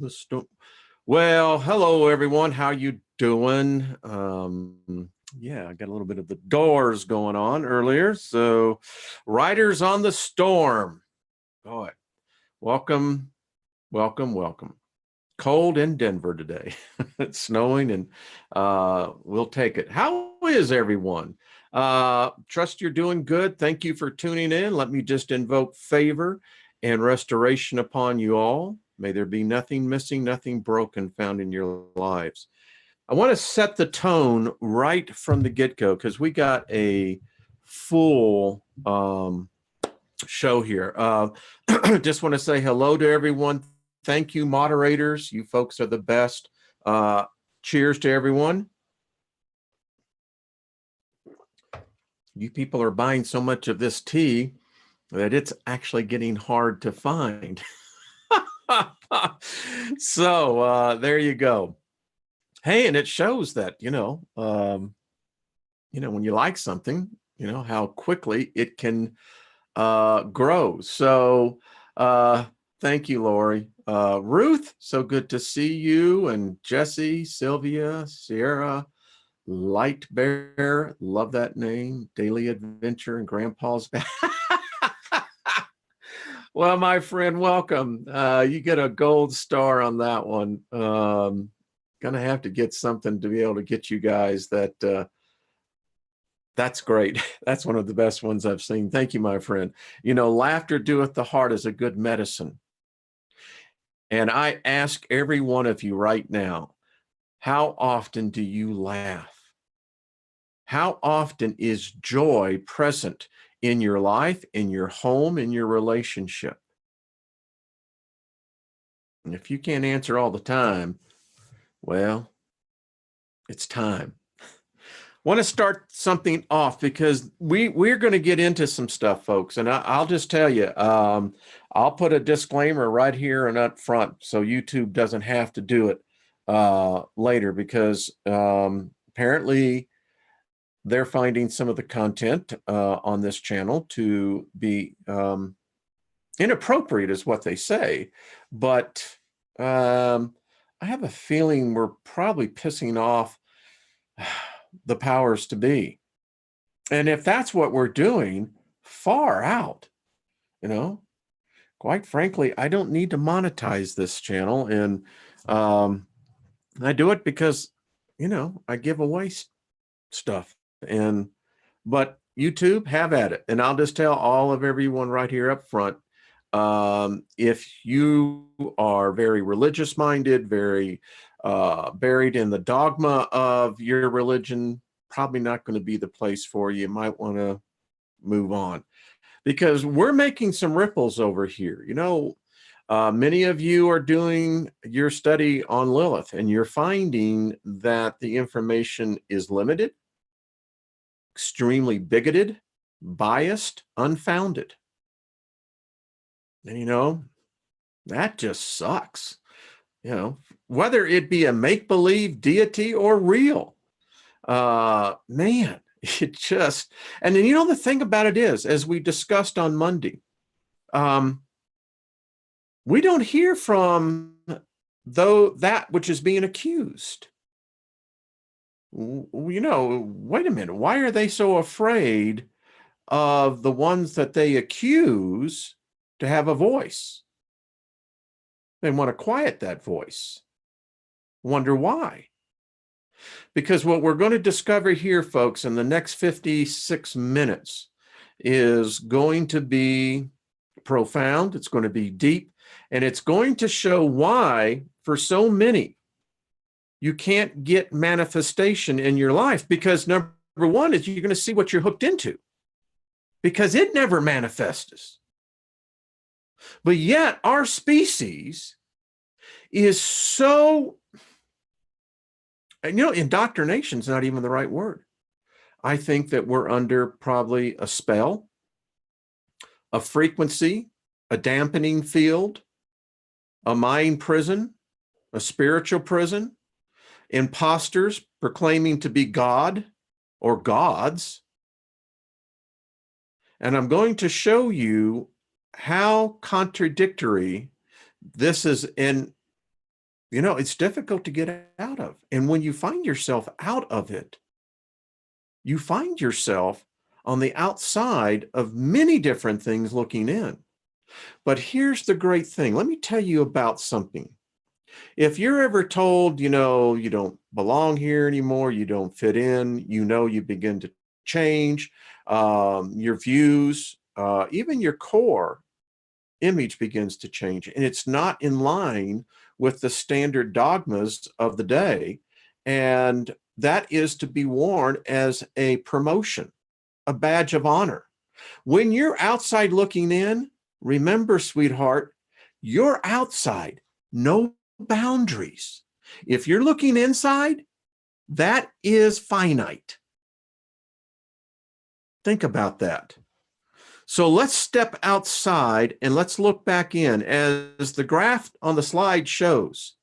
The sto- Well, hello everyone. How you doing? Yeah, I got a little bit of the Doors going on earlier. So, Riders on the Storm. Boy, welcome, welcome, welcome. Cold in Denver today. It's snowing, and we'll take it. How is everyone? Trust you're doing good. Thank you for tuning in. Let me just invoke favor and restoration upon you all. May there be nothing missing, nothing broken found in your lives. I want to set the tone right from the get-go because we got a full show here. Just want to say hello to everyone. Thank you, moderators. You folks are the best. Uh, Cheers to everyone. You people are buying so much of this tea that it's actually getting hard to find. So there you go. Hey, and it shows that, when you like something, how quickly it can grow. So thank you, Lori. Ruth, so good to see you. And Jesse, Sylvia, Sierra, Light Bear, love that name. Daily Adventure and Grandpa's back. Well, my friend, welcome. You get a gold star on that one. Gonna have to get something to be able to get you guys that. That's great. That's one of the best ones I've seen. Thank you, my friend. Laughter doeth the heart is a good medicine. And I ask every one of you right now, how often do you laugh? How often is joy present in your life, in your home, in your relationship? And if you can't answer all the time, well, it's time. Want to start something off because we're going to get into some stuff, folks, and I'll just tell you, I'll put a disclaimer right here and up front so YouTube doesn't have to do it later because apparently they're finding some of the content on this channel to be inappropriate is what they say, but I have a feeling we're probably pissing off the powers to be. And if that's what we're doing, far out, quite frankly, I don't need to monetize this channel. And I do it because, I give away stuff. But YouTube, have at it. And I'll just tell all of everyone right here up front, if you are very religious minded, very buried in the dogma of your religion, probably not going to be the place for you. You might want to move on because we're making some ripples over here. Many of you are doing your study on Lilith and you're finding that the information is limited, extremely bigoted, biased, unfounded. And that just sucks. Whether it be a make-believe deity or real, man, it just, and then the thing about it is, as we discussed on Monday, we don't hear from that which is being accused. Wait a minute, why are they so afraid of the ones that they accuse to have a voice? They want to quiet that voice. Wonder why? Because what we're going to discover here, folks, in the next 56 minutes is going to be profound. It's going to be deep. And it's going to show why, for so many, you can't get manifestation in your life. Because number one is you're going to see what you're hooked into. Because it never manifests. But yet our species is so, indoctrination is not even the right word. I think that we're under probably a spell, a frequency, a dampening field, a mind prison, a spiritual prison, imposters proclaiming to be God or gods. And I'm going to show you how contradictory this is. And it's difficult to get out of. And when you find yourself out of it, you find yourself on the outside of many different things looking in. But here's the great thing. Let me tell you about something. If you're ever told, you don't belong here anymore, you don't fit in, you begin to change, your views, even your core image begins to change. And it's not in line with the standard dogmas of the day. And that is to be worn as a promotion, a badge of honor. When you're outside looking in, remember, sweetheart, you're outside, no boundaries. If you're looking inside, that is finite. Think about that. So let's step outside and let's look back in. As the graph on the slide shows,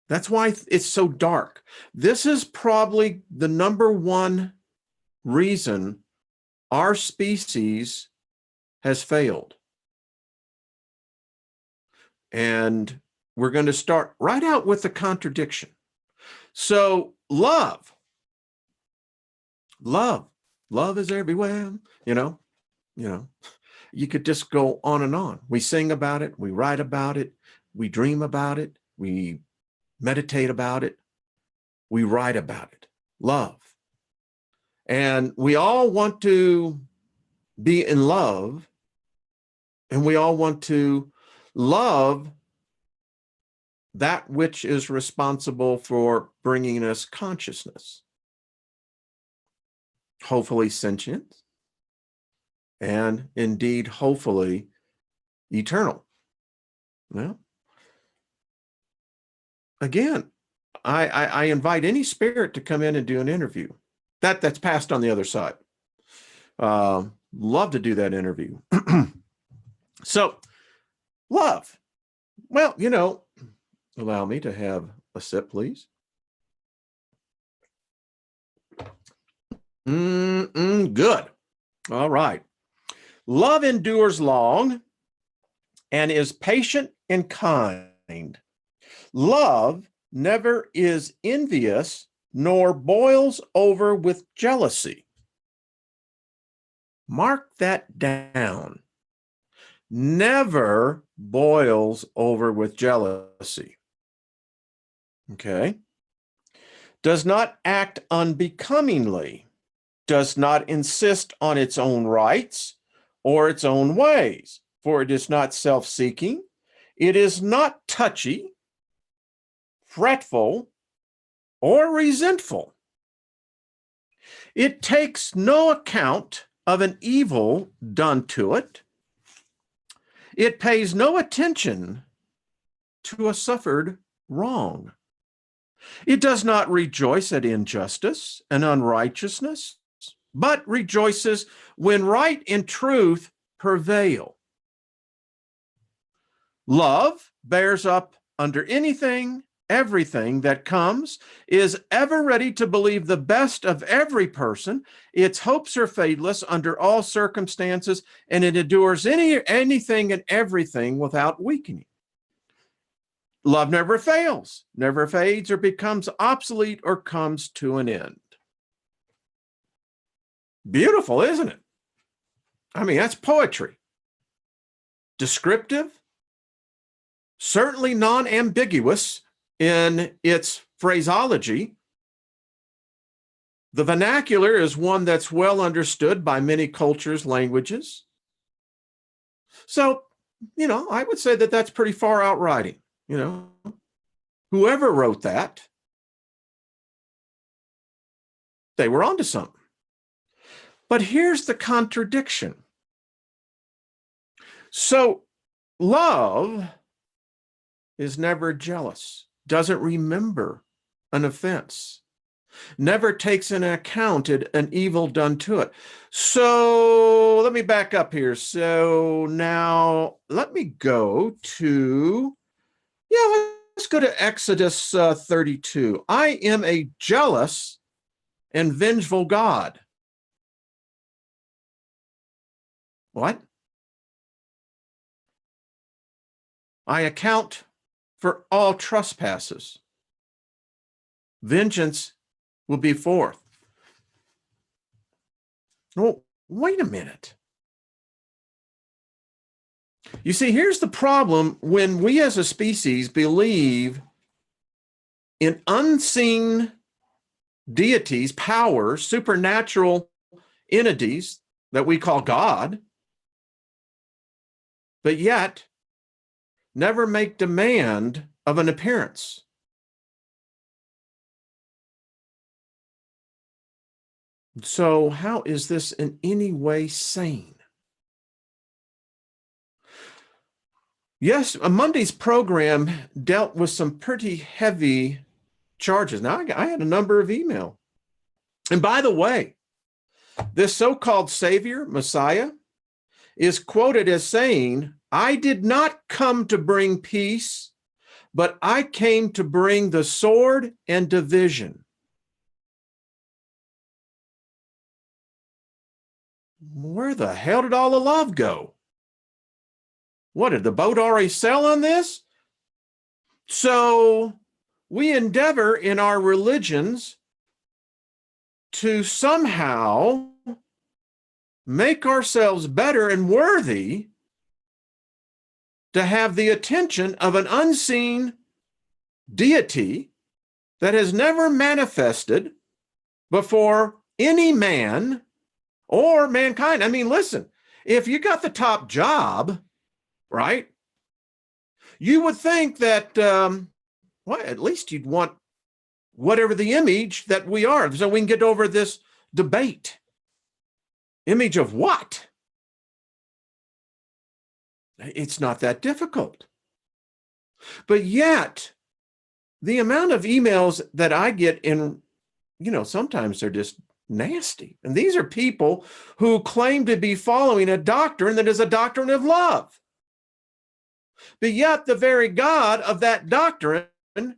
that's why it's so dark. This is probably the number one reason our species has failed. And we're going to start right out with the contradiction. So love is everywhere, you could just go on and on. We sing about it, we write about it, we dream about it, we meditate about it, we write about it. Love. And we all want to be in love, and we all want to love that which is responsible for bringing us consciousness, hopefully sentience, and indeed, hopefully, eternal. Well, again, I invite any spirit to come in and do an interview. That's passed on the other side. Love to do that interview. So, love. Well, allow me to have a sip, please. Good. All right. Love endures long and is patient and kind. Love never is envious nor boils over with jealousy. Mark that down. Never boils over with jealousy. Okay. Does not act unbecomingly. Does not insist on its own rights or its own ways, for it is not self-seeking. It is not touchy, fretful, or resentful. It takes no account of an evil done to it. It pays no attention to a suffered wrong. It does not rejoice at injustice and unrighteousness, but rejoices when right and truth prevail. Love bears up under anything, everything that comes, is ever ready to believe the best of every person. Its hopes are fadeless under all circumstances, and it endures anything and everything without weakening. Love never fails, never fades or becomes obsolete or comes to an end. Beautiful, isn't it? I mean, that's poetry. Descriptive, certainly non-ambiguous in its phraseology. The vernacular is one that's well understood by many cultures, languages. So, I would say that that's pretty far out writing. Whoever wrote that, they were onto something. But here's the contradiction. So, love is never jealous, doesn't remember an offense, never takes into account an evil done to it. So let me back up here. So now let me go to, let's go to Exodus 32. I am a jealous and vengeful God. What? I account for all trespasses. Vengeance will be forth. Well, wait a minute. You see, here's the problem when we as a species believe in unseen deities, powers, supernatural entities that we call God, but yet never make demand of an appearance. So how is this in any way sane? Yes, Monday's program dealt with some pretty heavy charges. Now, I had a number of email. And by the way, this so-called Savior, Messiah, is quoted as saying, "I did not come to bring peace, but I came to bring the sword and division." Where the hell did all the love go? What, did the boat already sail on this? So we endeavor in our religions to somehow make ourselves better and worthy to have the attention of an unseen deity that has never manifested before any man or mankind. I mean, listen, if you got the top job, right, you would think that, well, at least you'd want whatever the image that we are, so we can get over this debate. Image of what? It's not that difficult. But yet, the amount of emails that I get in, sometimes they're just nasty. And these are people who claim to be following a doctrine that is a doctrine of love. But yet the very God of that doctrine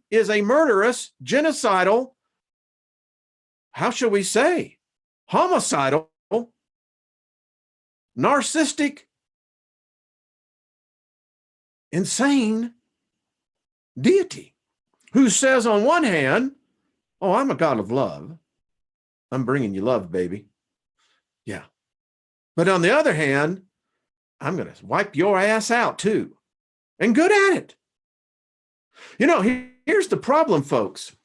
is a murderous, genocidal, how shall we say, homicidal, narcissistic, insane deity who says on one hand, "Oh, I'm a God of love. I'm bringing you love, baby." Yeah. But on the other hand, I'm going to wipe your ass out too. And good at it. Here's the problem, folks.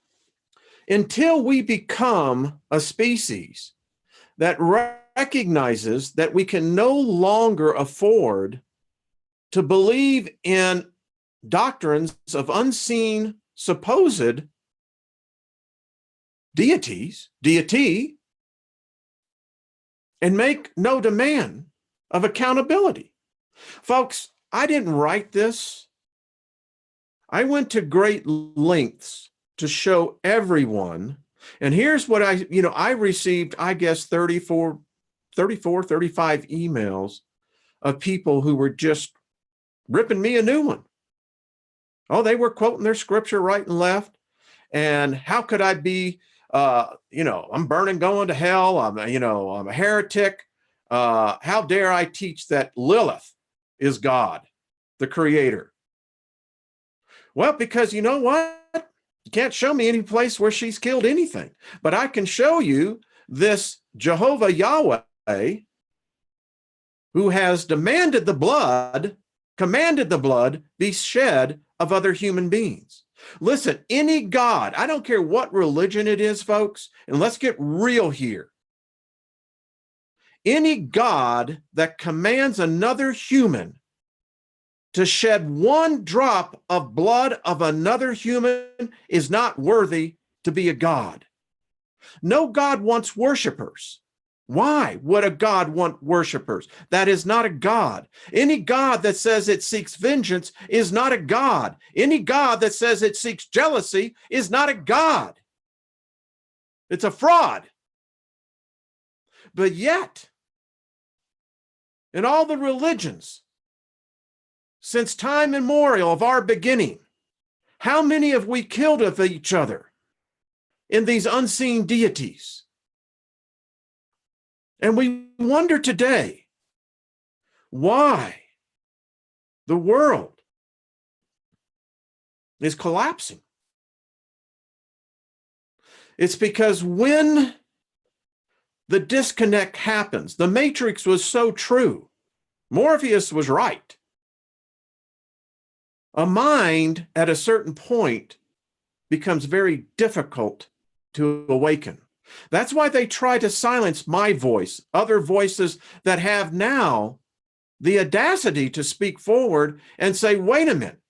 Until we become a species that recognizes that we can no longer afford to believe in doctrines of unseen supposed deity, and make no demand of accountability. Folks, I didn't write this. I went to great lengths to show everyone. And here's what I received, I guess, 34, 35 emails of people who were just ripping me a new one. Oh, they were quoting their scripture right and left. And how could I be, I'm burning, going to hell. I'm a heretic. How dare I teach that Lilith is God, the creator? Well, because you know what? You can't show me any place where she's killed anything, but I can show you this Jehovah Yahweh who has commanded the blood be shed of other human beings. Listen, any God, I don't care what religion it is, folks, and let's get real here. Any God that commands another human to shed one drop of blood of another human is not worthy to be a God. No God wants worshipers. Why would a God want worshipers? That is not a God. Any God that says it seeks vengeance is not a God. Any God that says it seeks jealousy is not a God. It's a fraud. But yet, in all the religions, since time immemorial of our beginning, how many have we killed of each other in these unseen deities? And we wonder today why the world is collapsing. It's because when the disconnect happens, the matrix was so true. Morpheus was right. A mind at a certain point becomes very difficult to awaken. That's why they try to silence my voice, other voices that have now the audacity to speak forward and say, wait a minute,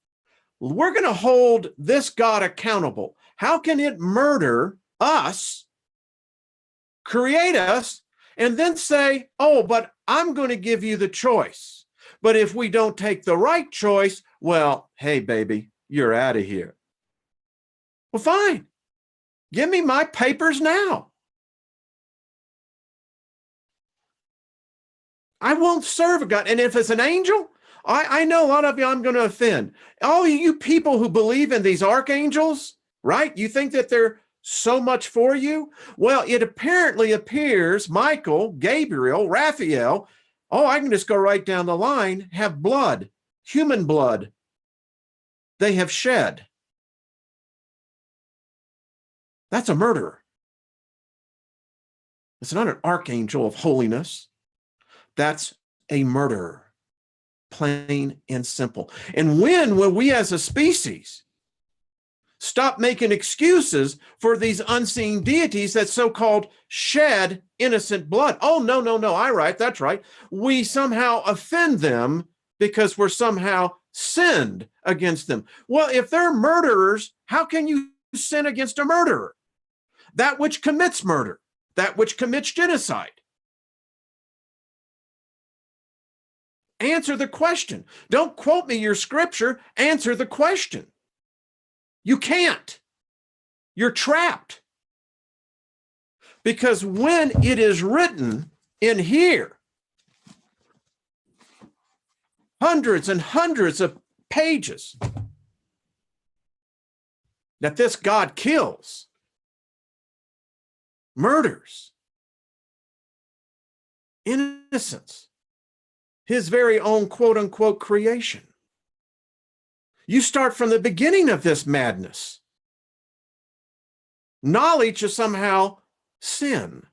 we're going to hold this God accountable. How can it murder us, create us, and then say, oh, but I'm going to give you the choice. But if we don't take the right choice, well, hey, baby, you're out of here. Well, fine. Give me my papers now. I won't serve a God. And if it's an angel, I know a lot of you I'm going to offend. All you people who believe in these archangels, right? You think that they're so much for you? Well, it apparently appears Michael, Gabriel, Raphael, oh, I can just go right down the line, have blood, human blood. They have shed. That's a murderer. It's not an archangel of holiness. That's a murderer. Plain and simple. And when we as a species stop making excuses for these unseen deities that so-called shed innocent blood. Oh, no, that's right. We somehow offend them because we're somehow sinned against them. Well, if they're murderers, how can you sin against a murderer? That which commits murder, that which commits genocide. Answer the question. Don't quote me your scripture. Answer the question. You can't. You're trapped. Because when it is written in here, hundreds and hundreds of pages, that this God kills, murders, innocence, his very own quote unquote creation. You start from the beginning of this madness. Knowledge is somehow sin.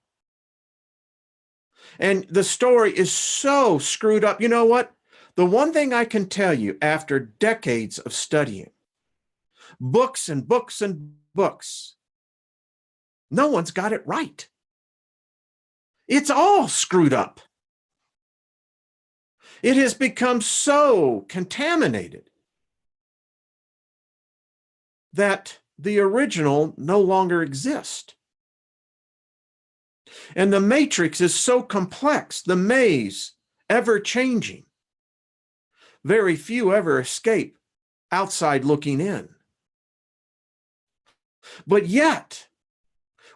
And the story is so screwed up. You know what? The one thing I can tell you after decades of studying, books and books and books, no one's got it right. It's all screwed up. It has become so contaminated that the original no longer exists. And the matrix is so complex, the maze ever changing. Very few ever escape outside looking in. But yet,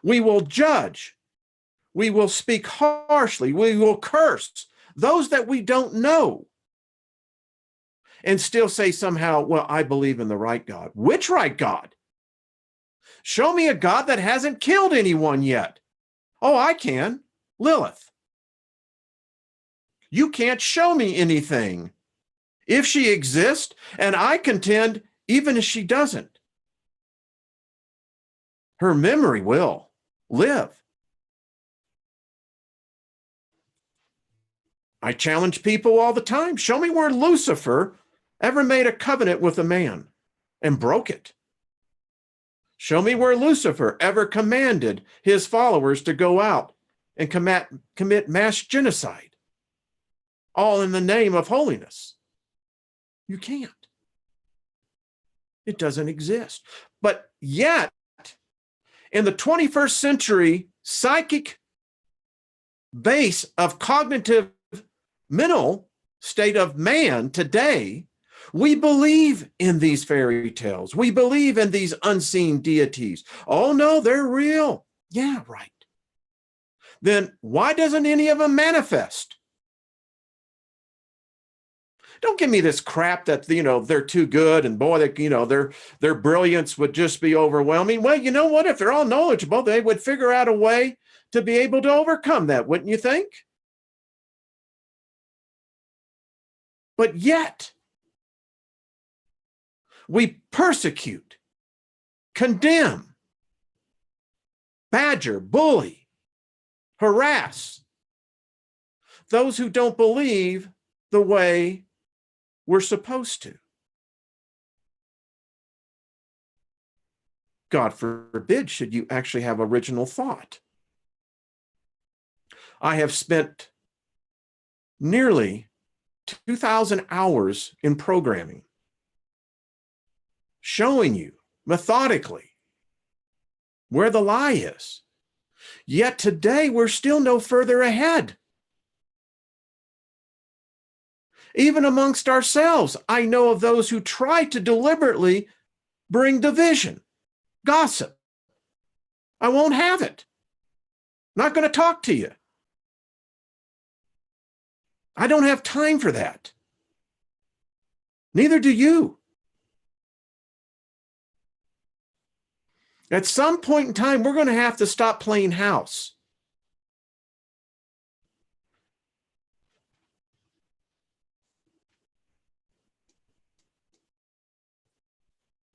we will judge, we will speak harshly, we will curse those that we don't know, and still say somehow, well, I believe in the right God. Which right God? Show me a God that hasn't killed anyone yet. Oh, I can. Lilith. You can't show me anything. If she exists, and I contend, even if she doesn't, her memory will live. I challenge people all the time. Show me where Lucifer ever made a covenant with a man and broke it. Show me where Lucifer ever commanded his followers to go out and commit mass genocide, all in the name of holiness. You can't. It doesn't exist. But yet, in the 21st century psychic base of cognitive mental state of man today, we believe in these fairy tales. We believe in these unseen deities. Oh, no, they're real. Yeah, right. Then why doesn't any of them manifest? Don't give me this crap that, they're too good and boy, their brilliance would just be overwhelming. Well, you know what? If they're all knowledgeable, they would figure out a way to be able to overcome that, wouldn't you think? But yet, We persecute, condemn, badger, bully, harass those who don't believe the way we're supposed to. God forbid, should you actually have original thought. I have spent nearly 2,000 hours in programming, showing you methodically where the lie is. Yet today, we're still no further ahead. Even amongst ourselves, I know of those who try to deliberately bring division, gossip. I won't have it. Not going to talk to you. I don't have time for that. Neither do you. At some point in time, we're going to have to stop playing house.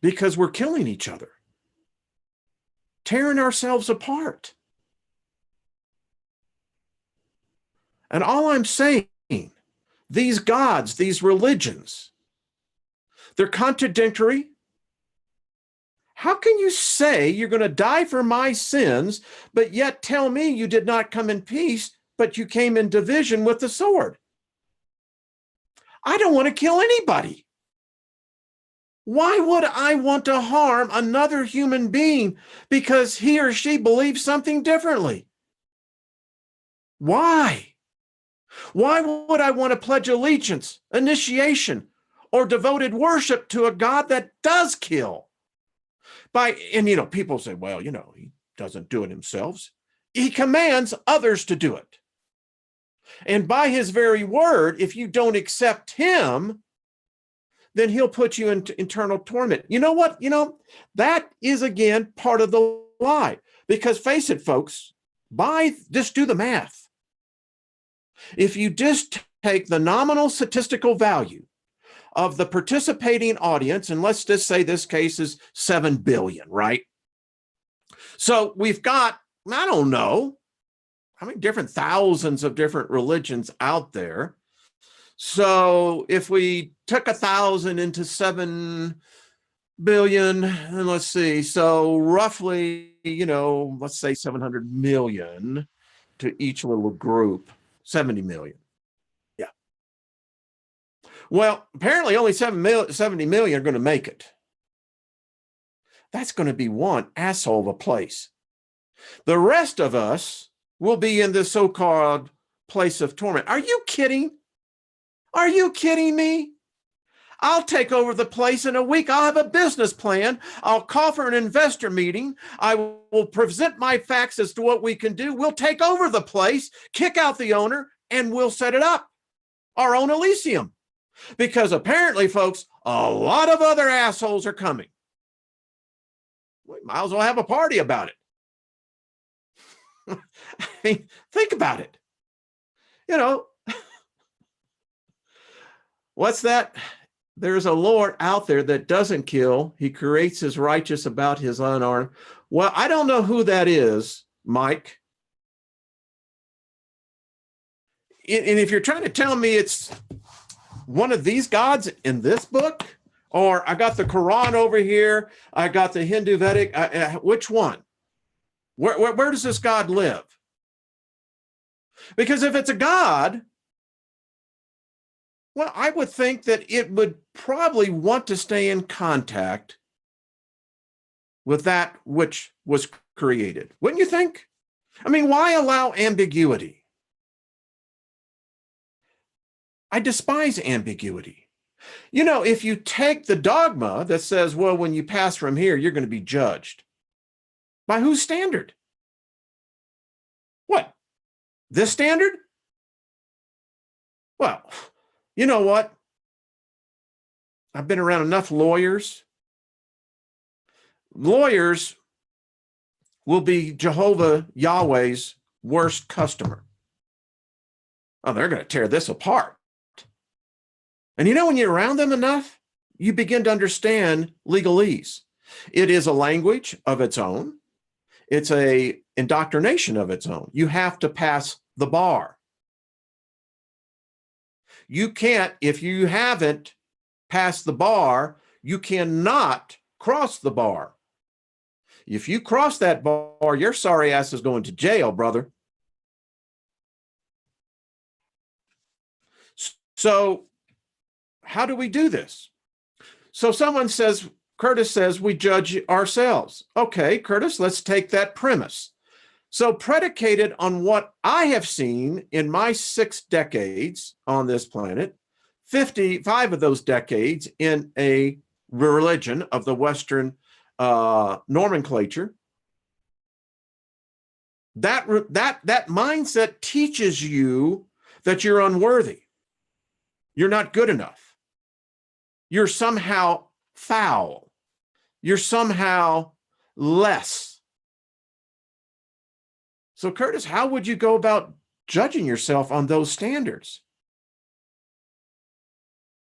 Because we're killing each other, tearing ourselves apart. And all I'm saying, these gods, these religions, they're contradictory. How can you say you're going to die for my sins, but yet tell me you did not come in peace, but you came in division with the sword? I don't want to kill anybody. Why would I want to harm another human being because he or she believes something differently? Why? Why would I want to pledge allegiance, initiation, or devoted worship to a God that does kill? And people say, well, he doesn't do it himself. He commands others to do it. And by his very word, if you don't accept him, then he'll put you into eternal torment. You know what? That is, again, part of the lie. Because face it, folks, just do the math. If you just take the nominal statistical value of the participating audience, and let's just say this case is 7 billion, right? So we've got, I don't know, how many different thousands of different religions out there. So if we took 1,000 into 7 billion, and let's see, so roughly, let's say 700 million to each little group, 70 million. Yeah. Well, apparently only 70 million are going to make it. That's going to be one asshole of a place. The rest of us will be in this so-called place of torment. Are you kidding? Are you kidding me? I'll take over the place in a week. I'll have a business plan. I'll call for an investor meeting. I will present my facts as to what we can do. We'll take over the place, kick out the owner, and we'll set it up. Our own Elysium. Because apparently, folks, a lot of other assholes are coming. We might as well have a party about it. I mean, think about it. What's that? There's a Lord out there that doesn't kill. He creates his righteous about his unarmed. Well, I don't know who that is, Mike. And if you're trying to tell me it's one of these gods in this book, or I got the Quran over here, I got the Hindu Vedic, which one? Where does this God live? Because if it's a God, well, I would think that it would probably want to stay in contact with that which was created. Wouldn't you think? I mean, why allow ambiguity? I despise ambiguity. If you take the dogma that says, well, when you pass from here, you're going to be judged. By whose standard? What? This standard? Well, you know what? I've been around enough lawyers. Lawyers will be Jehovah Yahweh's worst customer. Oh, they're going to tear this apart. And when you're around them enough, you begin to understand legalese. It is a language of its own. It's a indoctrination of its own. You have to pass the bar. You can't, if you haven't passed the bar, you cannot cross the bar. If you cross that bar, your sorry ass is going to jail, brother. So how do we do this? So someone says, Curtis says, we judge ourselves. Okay, Curtis, let's take that premise. So predicated on what I have seen in my 6 decades on this planet, 55 of those decades in a religion of the Western nomenclature, that mindset teaches you that you're unworthy. You're not good enough. You're somehow foul. You're somehow less. So, Curtis, how would you go about judging yourself on those standards?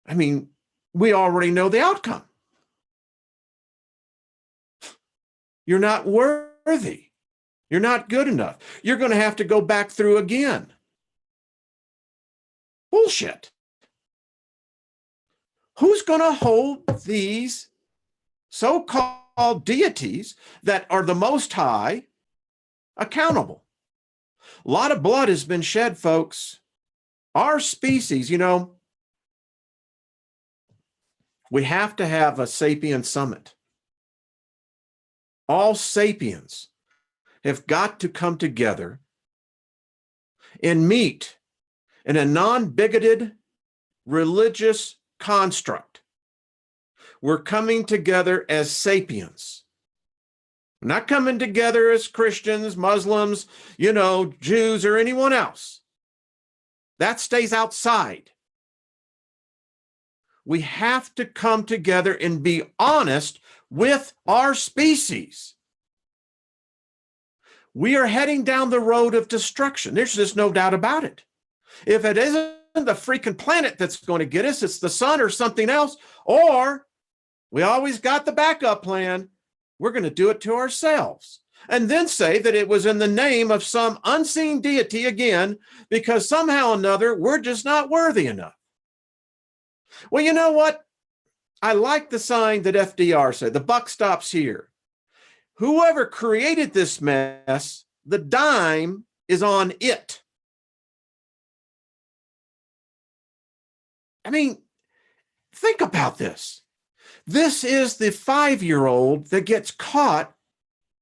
I mean, we already know the outcome. You're not worthy. You're not good enough. You're going to have to go back through again. Bullshit. Who's going to hold these so-called deities that are the Most High accountable? A lot of blood has been shed, folks. Our species, we have to have a sapien summit. All sapiens have got to come together and meet in a non-bigoted religious construct. We're coming together as sapiens. We're not coming together as Christians, Muslims, Jews, or anyone else. That stays outside. We have to come together and be honest with our species. We are heading down the road of destruction. There's just no doubt about it. If it isn't the freaking planet that's going to get us, it's the sun or something else, or we always got the backup plan. We're going to do it to ourselves and then say that it was in the name of some unseen deity again, because somehow or another, we're just not worthy enough. Well, you know what? I like the sign that FDR said, the buck stops here. Whoever created this mess, the dime is on it. I mean, think about this. This is the 5-year-old that gets caught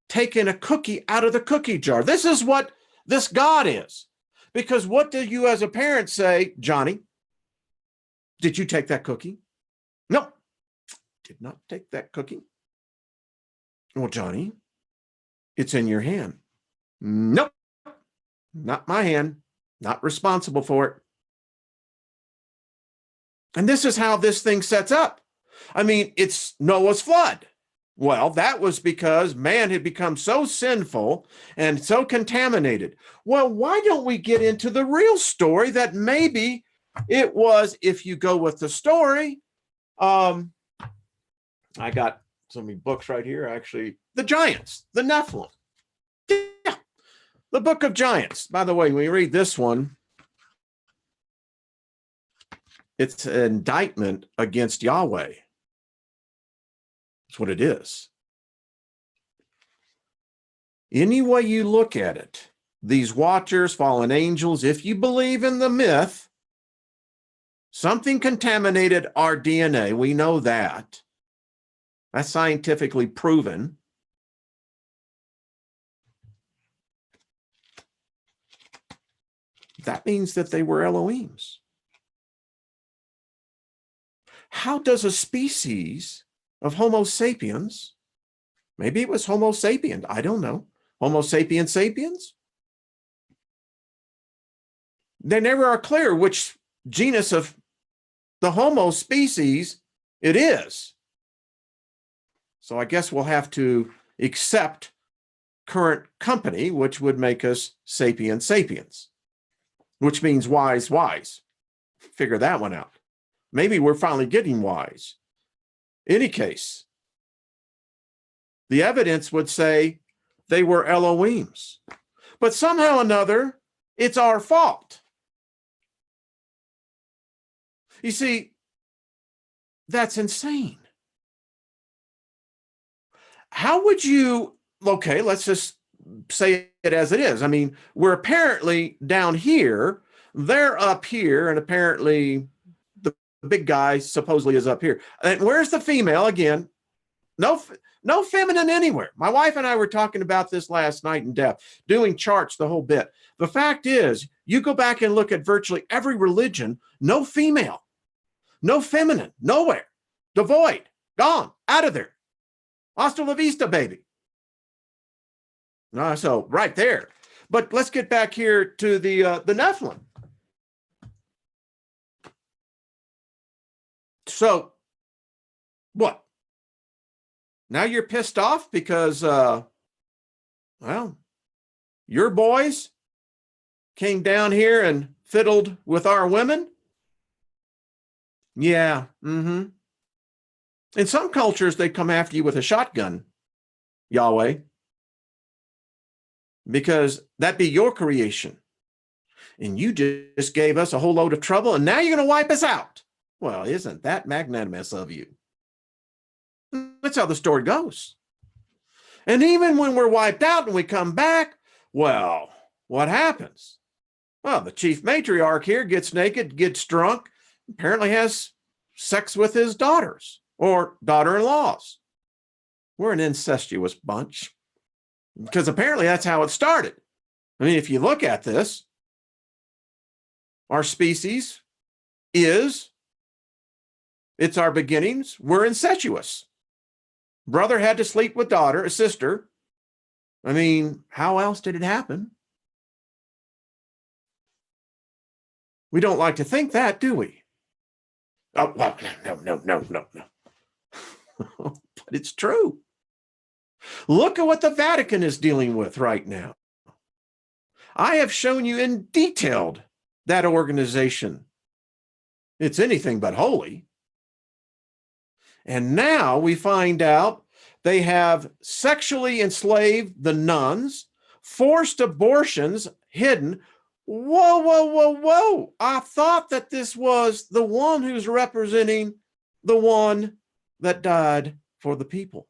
taking a cookie out of the cookie jar. This is what this God is. Because what do you as a parent say, Johnny? Did you take that cookie? No, did not take that cookie. Well, Johnny, it's in your hand. Nope, not my hand, not responsible for it. And this is how this thing sets up. I mean, it's Noah's flood. Well, that was because man had become so sinful and so contaminated. Well, why don't we get into the real story that maybe it was, if you go with the story, I got so many books right here, actually. The Giants, the Nephilim. Yeah, the Book of Giants. By the way, when you read this one, it's an indictment against Yahweh. That's what it is. Any way you look at it, these watchers, fallen angels, if you believe in the myth, something contaminated our DNA. We know that. That's scientifically proven. That means that they were Elohims. How does a species of Homo sapiens, maybe it was Homo sapien, I don't know, Homo sapiens sapiens? They never are clear which genus of the Homo species it is. So I guess we'll have to accept current company, which would make us sapien sapiens, which means wise, wise. Figure that one out. Maybe we're finally getting wise. any case, the evidence would say they were Elohims. But somehow or another, it's our fault. You see, that's insane. How would you, okay, let's just say it as it is. I mean, we're apparently down here, they're up here, and apparently the big guy supposedly is up here. And where's the female again? No feminine anywhere. My wife and I were talking about this last night in depth, doing charts the whole bit. The fact is, you go back and look at virtually every religion, no female, no feminine, nowhere, devoid, gone, out of there. Hasta la vista, baby. So right there. But let's get back here to the Nephilim. So what? Now you're pissed off because, well, your boys came down here and fiddled with our women? Yeah. In some cultures, they come after you with a shotgun, Yahweh, because that be your creation. And you just gave us a whole load of trouble, and now you're going to wipe us out. Well, isn't that magnanimous of you? That's how the story goes. And even when we're wiped out and we come back, well, what happens? Well, the chief matriarch here gets naked, gets drunk, apparently has sex with his daughters or daughter-in-laws. We're an incestuous bunch because apparently that's how it started. I mean, if you look at this, our species it's our beginnings. We're incestuous. Brother had to sleep with daughter, a sister. I mean, how else did it happen? We don't like to think that, do we? Oh, well, no. But it's true. Look at what the Vatican is dealing with right now. I have shown you in detail that organization. It's anything but holy. And now we find out they have sexually enslaved the nuns, forced abortions hidden. Whoa. I thought that this was the one who's representing the one that died for the people.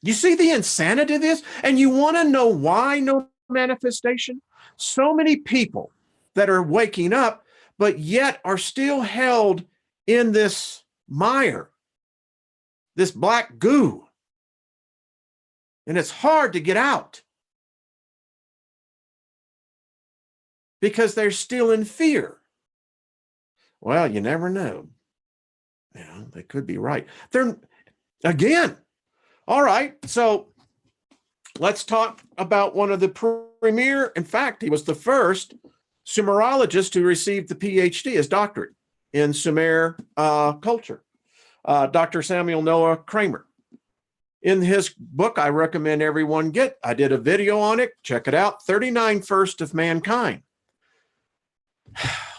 You see the insanity of this? And you want to know why no manifestation? So many people that are waking up, but yet are still held in this mire, this black goo. And it's hard to get out because they're still in fear. Well, you never know. Yeah, they could be right. They're, again, all right, so let's talk about one of the premier, in fact, he was the first Sumerologist to receive the PhD, his doctorate in Sumer culture, Dr. Samuel Noah Kramer. In his book, I recommend everyone get, I did a video on it, check it out, 39 First of Mankind.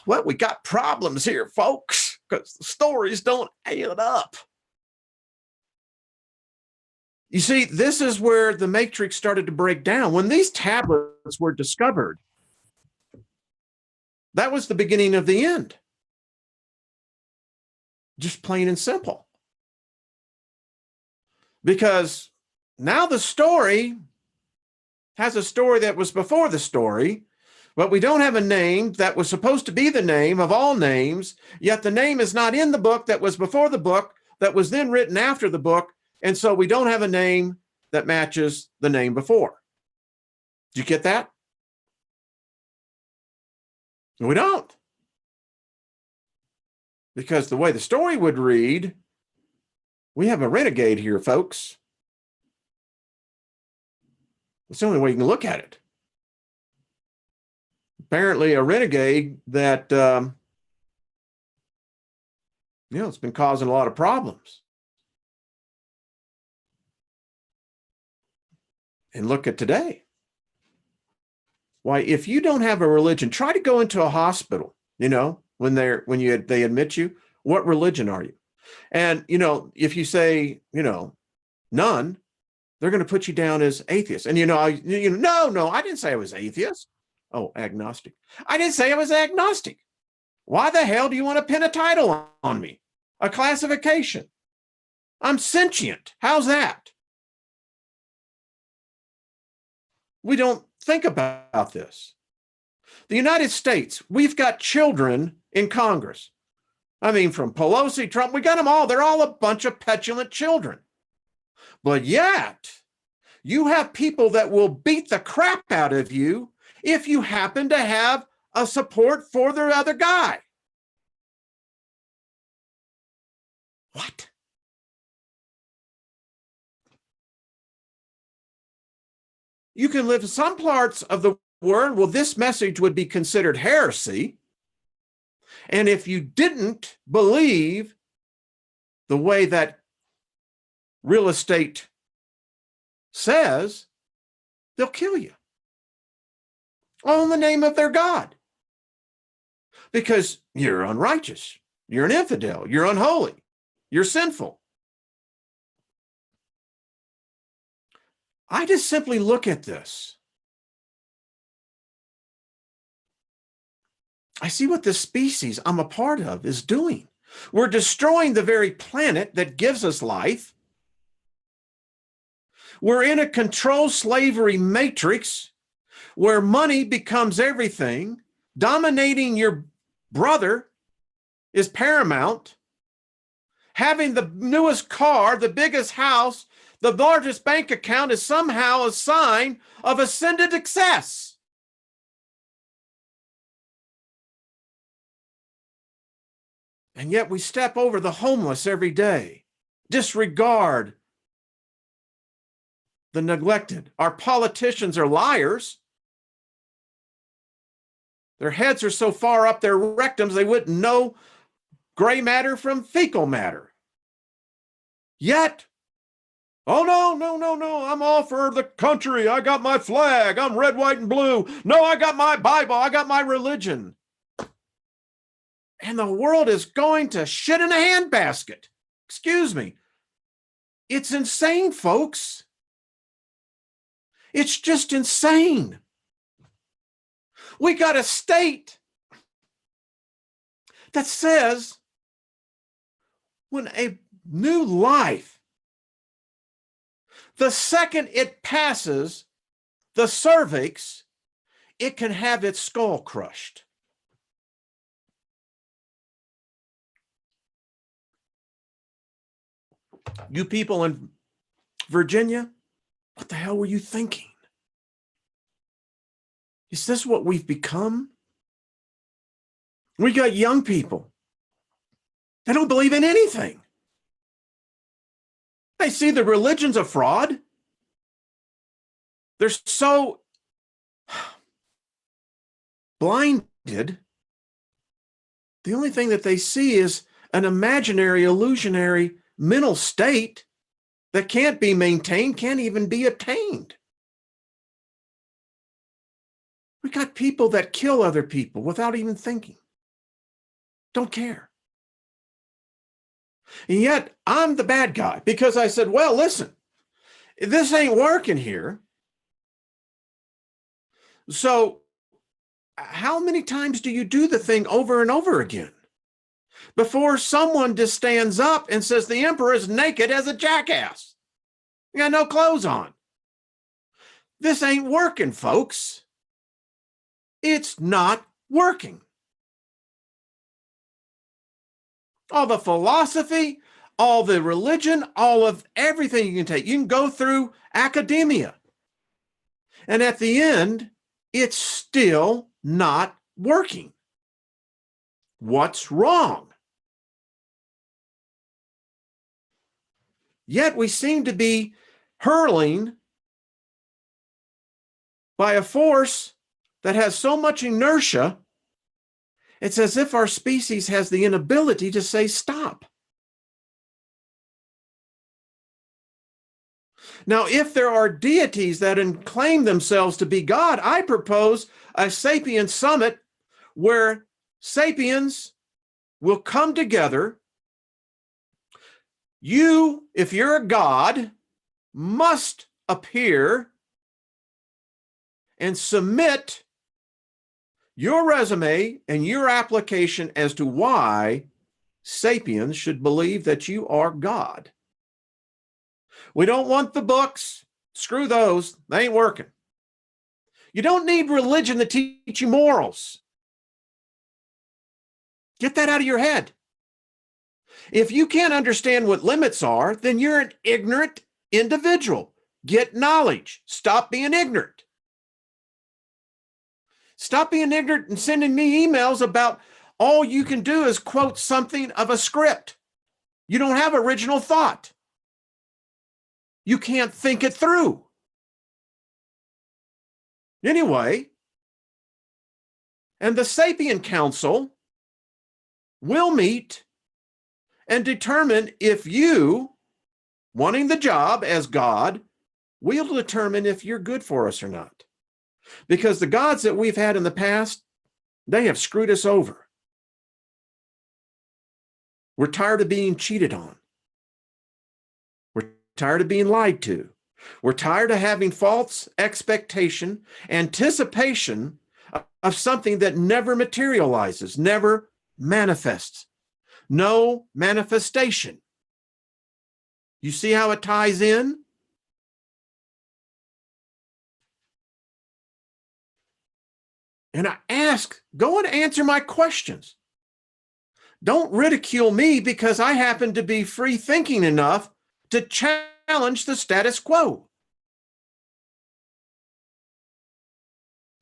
Well, we got problems here, folks, because the stories don't add up. You see, this is where the matrix started to break down. When these tablets were discovered, that was the beginning of the end. Just plain and simple. Because now the story has a story that was before the story, but we don't have a name that was supposed to be the name of all names, yet the name is not in the book that was before the book, that was then written after the book. And so we don't have a name that matches the name before. Did you get that? We don't. Because the way the story would read, we have a renegade here, folks. That's the only way you can look at it. Apparently a renegade that, it's been causing a lot of problems. And look at today. Why, if you don't have a religion, try to go into a hospital, when they admit you, what religion are you? And, if you say, none, they're going to put you down as atheist. And, no, I didn't say I was atheist. Oh, agnostic. I didn't say I was agnostic. Why the hell do you want to pin a title on me? A classification? I'm sentient. How's that? We don't think about this. The United States, we've got children in Congress. I mean, from Pelosi, Trump, we got them all. They're all a bunch of petulant children. But yet, you have people that will beat the crap out of you if you happen to have a support for the other guy. What? You can live in some parts of the world, well, this message would be considered heresy. And if you didn't believe the way that real estate says, they'll kill you. All in the name of their God. Because you're unrighteous. You're an infidel. You're unholy. You're sinful. I just simply look at this. I see what the species I'm a part of is doing. We're destroying the very planet that gives us life. We're in a control slavery matrix where money becomes everything. Dominating your brother is paramount. Having the newest car, the biggest house, the largest bank account is somehow a sign of ascended success. And yet we step over the homeless every day, disregard the neglected. Our politicians are liars. Their heads are so far up their rectums they wouldn't know gray matter from fecal matter. Yet, oh, no, I'm all for the country. I got my flag. I'm red, white, and blue. No, I got my Bible. I got my religion. And the world is going to shit in a handbasket. Excuse me. It's insane, folks. It's just insane. We got a state that says when a new life, the second it passes the cervix, it can have its skull crushed. You people in Virginia, what the hell were you thinking? Is this what we've become? We got young people. They don't believe in anything. They see the religion's a fraud. They're so blinded. The only thing that they see is an imaginary, illusionary mental state that can't be maintained, can't even be attained. We got people that kill other people without even thinking. Don't care. And yet I'm the bad guy because I said, well, listen, this ain't working here. So how many times do you do the thing over and over again before someone just stands up and says the emperor is naked as a jackass? You got no clothes on. This ain't working, folks. It's not working. All the philosophy, all the religion, all of everything you can take. You can go through academia. And at the end, it's still not working. What's wrong? Yet we seem to be hurling by a force that has so much inertia, it's as if our species has the inability to say stop. Now, if there are deities that claim themselves to be God, I propose a Sapiens Summit where sapiens will come together. You, if you're a God, must appear and submit your resume and your application as to why sapiens should believe that you are God. We don't want the books. Screw those. They ain't working. You don't need religion to teach you morals. Get that out of your head. If you can't understand what limits are, then you're an ignorant individual. Get knowledge. Stop being ignorant. Stop being ignorant and sending me emails about all you can do is quote something of a script. You don't have original thought. You can't think it through. Anyway, and the Sapien Council will meet and determine if you, wanting the job as God, will determine if you're good for us or not. Because the gods that we've had in the past, they have screwed us over. We're tired of being cheated on. We're tired of being lied to. We're tired of having false expectation, anticipation of something that never materializes, never manifests. No manifestation. You see how it ties in? And I ask, go and answer my questions. Don't ridicule me because I happen to be free thinking enough to challenge the status quo.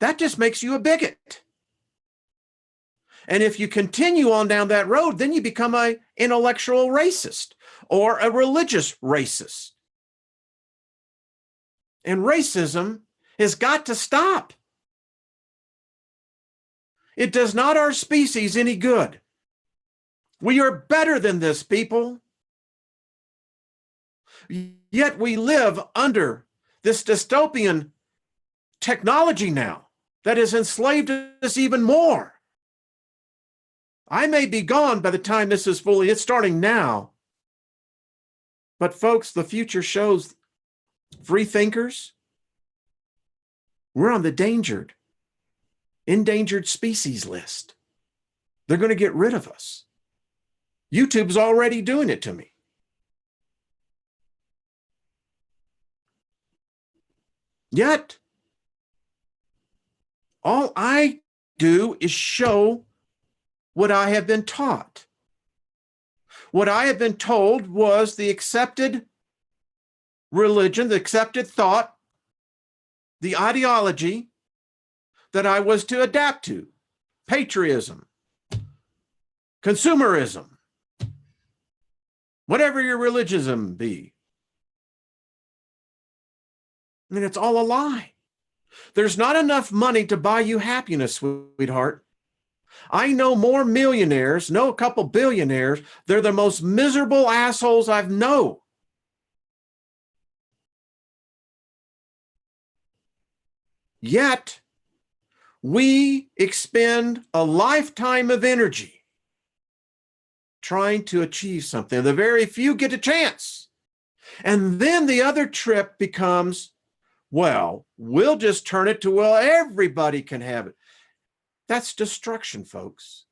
That just makes you a bigot. And if you continue on down that road, then you become an intellectual racist or a religious racist. And racism has got to stop. It does not our species any good. We are better than this, people. Yet we live under this dystopian technology now that has enslaved us even more. I may be gone by the time this is fully, it's starting now. But folks, the future shows free thinkers, we're on the endangered species list. They're going to get rid of us. YouTube's already doing it to me. Yet, all I do is show what I have been taught. What I have been told was the accepted religion, the accepted thought, the ideology that I was to adapt to. Patriotism, consumerism, whatever your religionism be. I mean, it's all a lie. There's not enough money to buy you happiness, sweetheart. I know more millionaires, know a couple billionaires. They're the most miserable assholes I've known. Yet, we expend a lifetime of energy trying to achieve something. The very few get a chance. And then the other trip becomes, well, we'll just turn it to, well, everybody can have it. That's destruction, folks.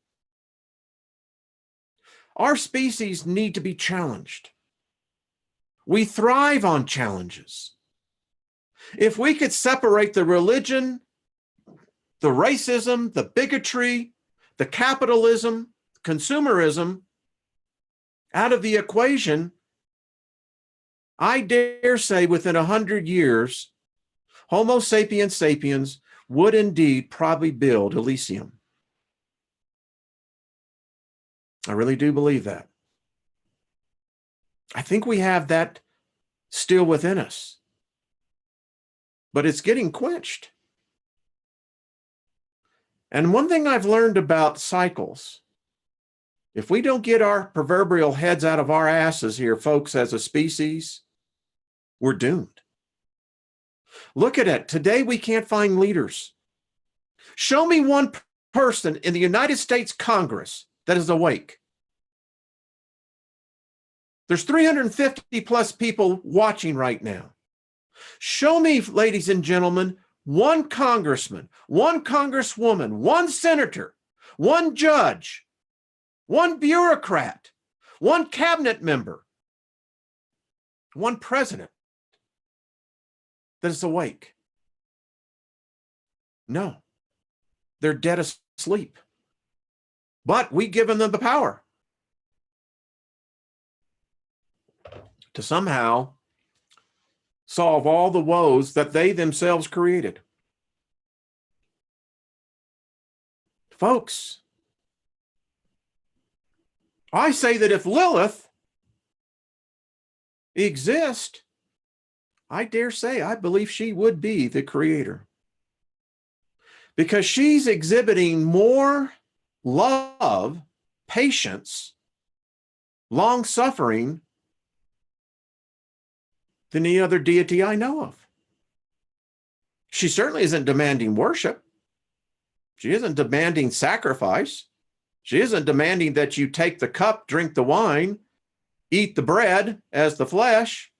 Our species need to be challenged. We thrive on challenges. If we could separate the religion, the racism, the bigotry, the capitalism, consumerism out of the equation, I dare say within 100 years, Homo sapiens sapiens would indeed probably build Elysium. I really do believe that. I think we have that still within us, but it's getting quenched. And one thing I've learned about cycles, if we don't get our proverbial heads out of our asses here, folks, as a species, we're doomed. Look at it. Today, we can't find leaders. Show me one person in the United States Congress that is awake. There's 350 plus people watching right now. Show me, ladies and gentlemen, one congressman, one congresswoman, one senator, one judge, one bureaucrat, one cabinet member, one president that is awake. No, they're dead asleep. But we've given them the power to somehow solve all the woes that they themselves created. Folks, I say that if Lilith exists, I dare say I believe she would be the creator, because she's exhibiting more love, patience, long-suffering than any other deity I know of. She certainly isn't demanding worship. She isn't demanding sacrifice. She isn't demanding that you take the cup, drink the wine, eat the bread as the flesh.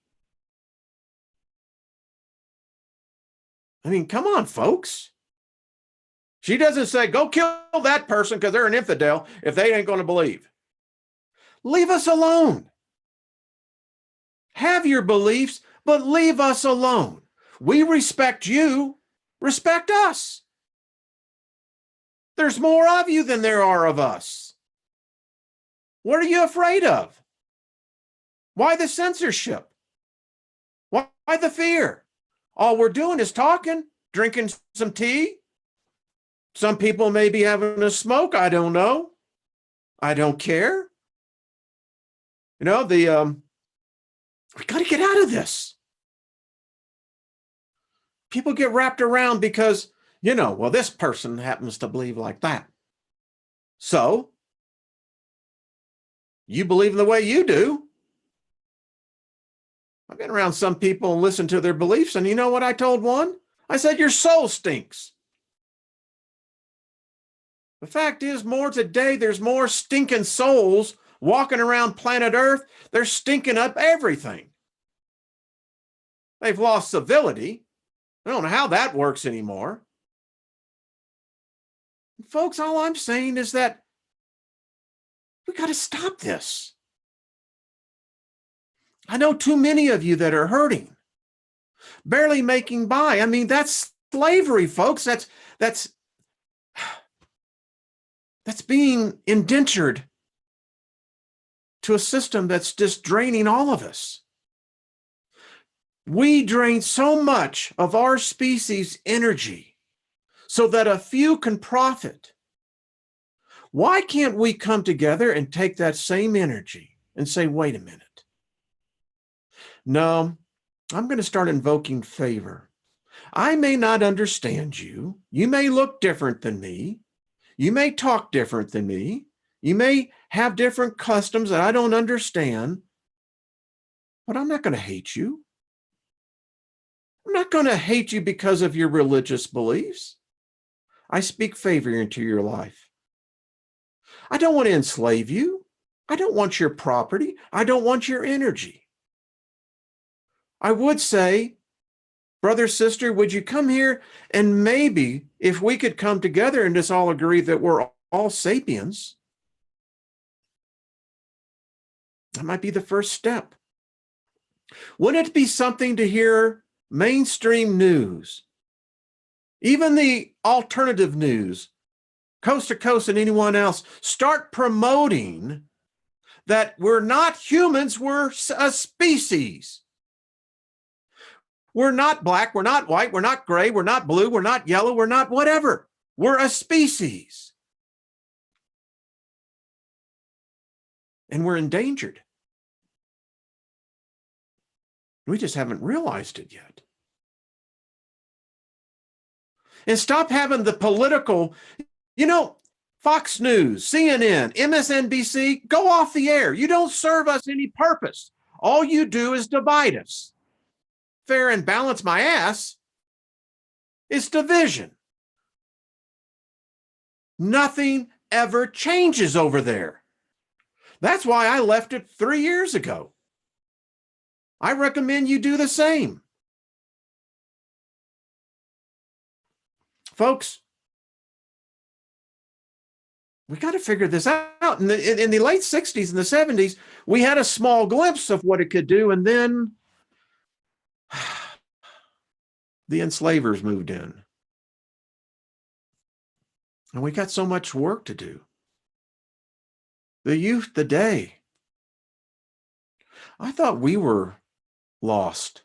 I mean, come on, folks. She doesn't say, go kill that person because they're an infidel if they ain't going to believe. Leave us alone. Have your beliefs, but leave us alone. We respect you. Respect us. There's more of you than there are of us. What are you afraid of? Why the censorship? Why the fear? All we're doing is talking, drinking some tea. Some people may be having a smoke. I don't know. I don't care. You know, we got to get out of this. People get wrapped around because, well, this person happens to believe like that. So, you believe in the way you do. I've been around some people and listened to their beliefs, and you know what I told one? I said, your soul stinks. The fact is, there's more stinking souls walking around planet Earth. They're stinking up everything. They've lost civility. I don't know how that works anymore. Folks, all I'm saying is that we got to stop this. I know too many of you that are hurting, barely making by. I mean, that's slavery, folks. That's being indentured to a system that's just draining all of us. We drain so much of our species' energy so that a few can profit. Why can't we come together and take that same energy and say, wait a minute. No, I'm going to start invoking favor. I may not understand you. You may look different than me. You may talk different than me. You may have different customs that I don't understand, but I'm not going to hate you. I'm not going to hate you because of your religious beliefs. I speak favor into your life. I don't want to enslave you. I don't want your property. I don't want your energy. I would say, brother, sister, would you come here and maybe if we could come together and just all agree that we're all sapiens, that might be the first step. Wouldn't it be something to hear mainstream news, even the alternative news, Coast to Coast and anyone else, start promoting that we're not humans, we're a species. We're not black, we're not white, we're not gray, we're not blue, we're not yellow, we're not whatever. We're a species. And we're endangered. We just haven't realized it yet. And stop having the political, Fox News, CNN, MSNBC, go off the air. You don't serve us any purpose. All you do is divide us. Fair and balance my ass. It's division. Nothing ever changes over there. That's why I left it 3 years ago. I recommend you do the same. Folks, we got to figure this out. In the late 60s and the 70s, we had a small glimpse of what it could do, and then the enslavers moved in. And we got so much work to do. The youth today, I thought we were lost.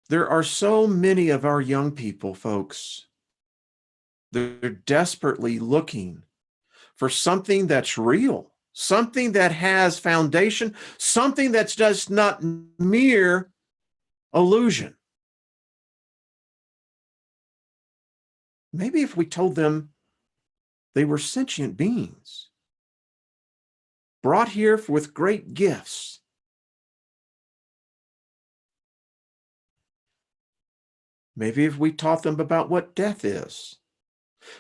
There are so many of our young people, folks, they're desperately looking for something that's real, something that has foundation, something that's just not mere illusion. Maybe if we told them they were sentient beings, brought here with great gifts. Maybe if we taught them about what death is,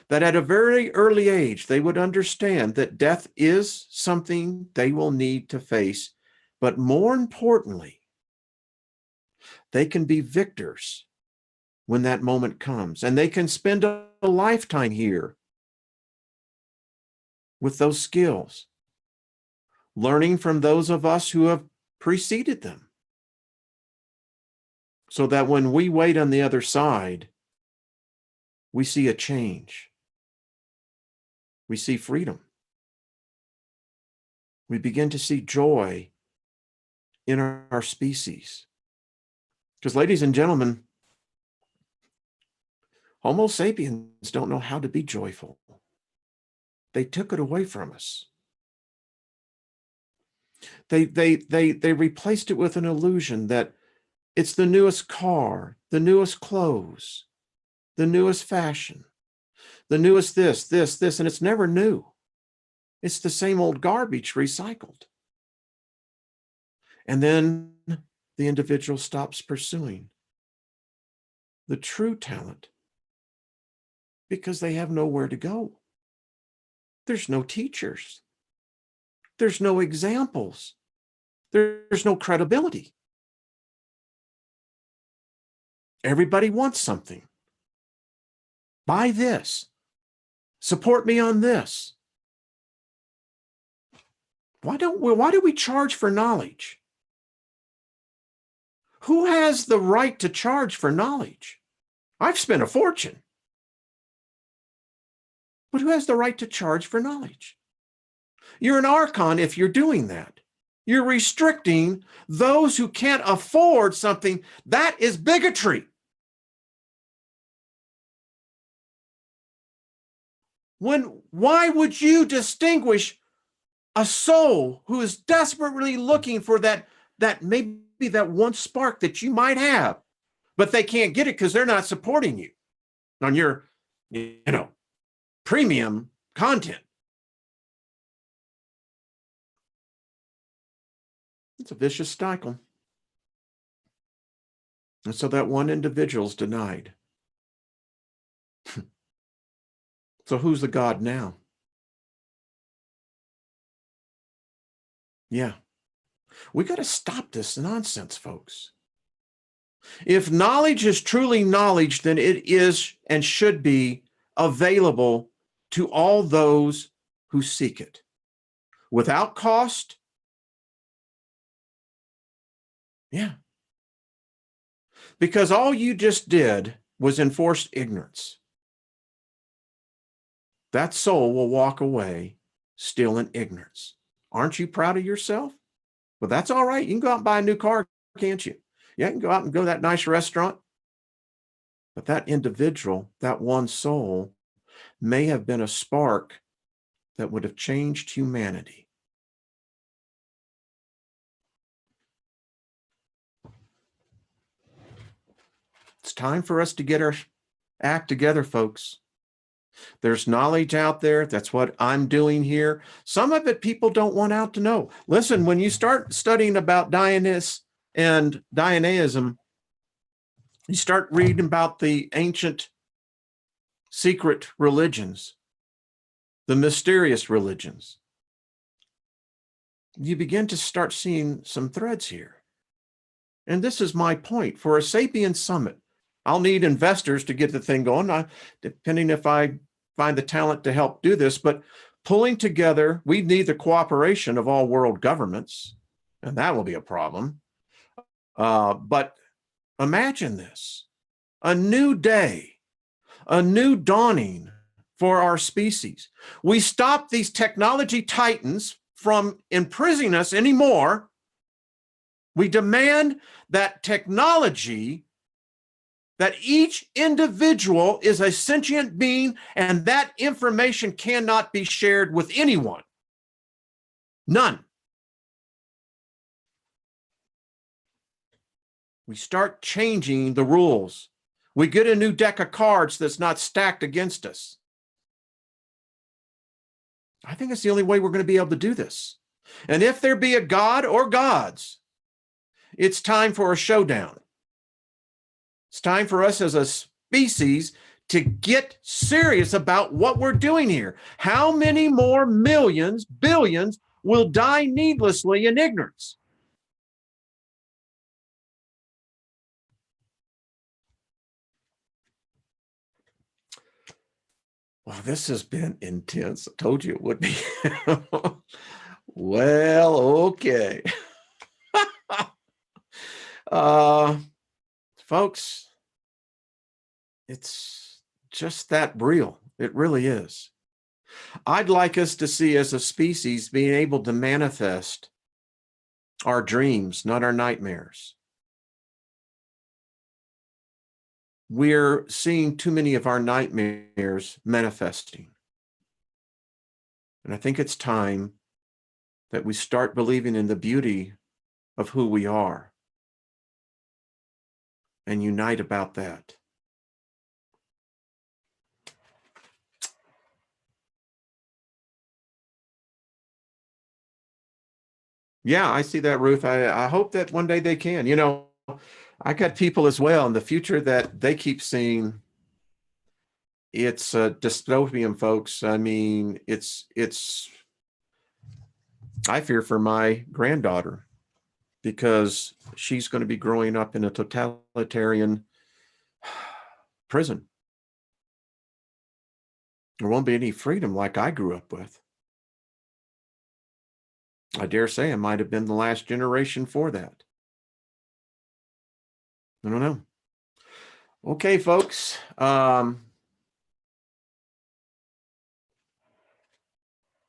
that at a very early age, they would understand that death is something they will need to face. But more importantly, they can be victors when that moment comes, and they can spend a lifetime here with those skills, learning from those of us who have preceded them, so that when we wait on the other side, we see a change. We see freedom. We begin to see joy in our species. Because, ladies and gentlemen, Homo sapiens don't know how to be joyful. They took it away from us. They replaced it with an illusion that it's the newest car, the newest clothes, the newest fashion, the newest this, and it's never new. It's the same old garbage recycled. And then the individual stops pursuing the true talent because they have nowhere to go. There's no teachers. There's no examples. There's no credibility. Everybody wants something. Buy this. Support me on this. Why do we charge for knowledge? Who has the right to charge for knowledge? I've spent a fortune. But who has the right to charge for knowledge? You're an archon if you're doing that. You're restricting those who can't afford something. That is bigotry. Why would you distinguish a soul who is desperately looking for that maybe that one spark that you might have, but they can't get it because they're not supporting you on your, premium content? It's a vicious cycle. And so that one individual's denied. So who's the God now? Yeah. We got to stop this nonsense, folks. If knowledge is truly knowledge, then it is and should be available to all those who seek it without cost. Yeah. Because all you just did was enforce ignorance. That soul will walk away still in ignorance. Aren't you proud of yourself? Well, that's all right. You can go out and buy a new car, can't you? Yeah, you can go out and go to that nice restaurant. But that individual, that one soul, may have been a spark that would have changed humanity. It's time for us to get our act together, folks. There's knowledge out there. That's what I'm doing here. Some of it people don't want out to know. Listen, when you start studying about Dionysus and Dionysianism, You start reading about the ancient secret religions, the mysterious religions. You begin to start seeing some threads here. And this is my point. For a Sapien Summit, I'll need investors to get the thing going, depending if I find the talent to help do this. But pulling together, we need the cooperation of all world governments, and that will be a problem. But imagine this, a new day, a new dawning for our species. We stop these technology titans from imprisoning us anymore. We demand that technology, that each individual is a sentient being, and that information cannot be shared with anyone. None. We start changing the rules. We get a new deck of cards that's not stacked against us. I think it's the only way we're going to be able to do this. And if there be a God or gods, it's time for a showdown. It's time for us as a species to get serious about what we're doing here. How many more millions, billions will die needlessly in ignorance? Well, this has been intense. I told you it would be. Well, okay. Folks, it's just that real. It really is. I'd like us to see as a species being able to manifest our dreams, not our nightmares. We're seeing too many of our nightmares manifesting. And I think it's time that we start believing in the beauty of who we are and unite about that. Yeah, I see that, Ruth. I hope that one day they can. You know, I got people as well in the future that they keep seeing. It's dystopian, folks. I mean, it's. I fear for my granddaughter because she's going to be growing up in a totalitarian prison. There won't be any freedom like I grew up with. I dare say I might have been the last generation for that. I don't know. Okay, folks.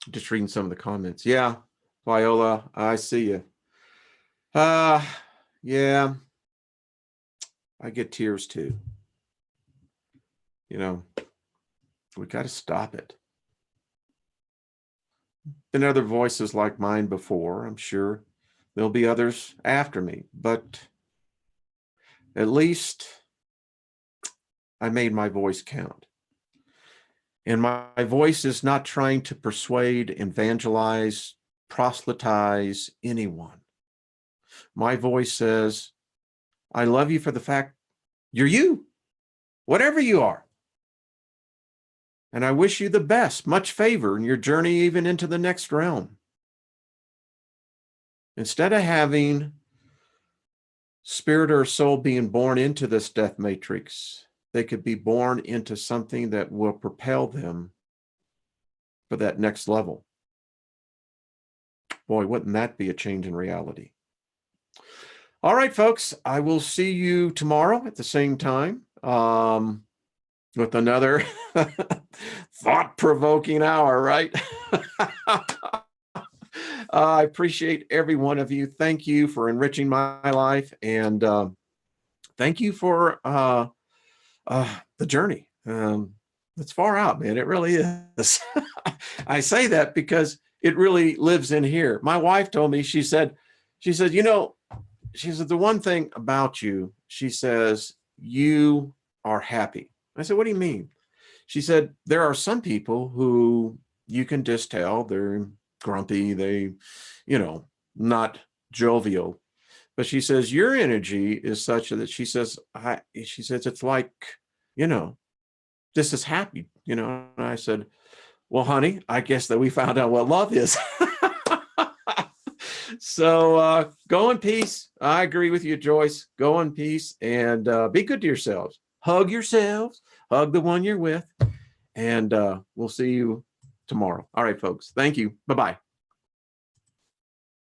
Just reading some of the comments. Yeah, Viola, I see you. Yeah, I get tears too. You know, we got to stop it. Been other voices like mine before. I'm sure there'll be others after me, but at least I made my voice count. And my voice is not trying to persuade, evangelize, proselytize anyone. My voice says, I love you for the fact you're you, whatever you are. And I wish you the best, much favor in your journey even into the next realm. Instead of having spirit or soul being born into this death matrix, they could be born into something that will propel them for that next level. Boy, wouldn't that be a change in reality? All right, folks, I will see you tomorrow at the same time with another thought-provoking hour, right? I appreciate every one of you. Thank you for enriching my life, and thank you for the journey. It's far out, man. It really is. I say that because it really lives in here. My wife told me, she said, you know, she said, the one thing about you, she says, you are happy. I said, what do you mean? She said, there are some people who you can just tell they're grumpy, they, you know, not jovial. But she says, your energy is such that she says, it's like, you know, this is happy, you know. And I said, well, honey, I guess that we found out what love is. So go in peace. I agree with you, Joyce. Go in peace and be good to yourselves. Hug yourselves. Hug the one you're with. And we'll see you tomorrow. All right, folks. Thank you. Bye-bye.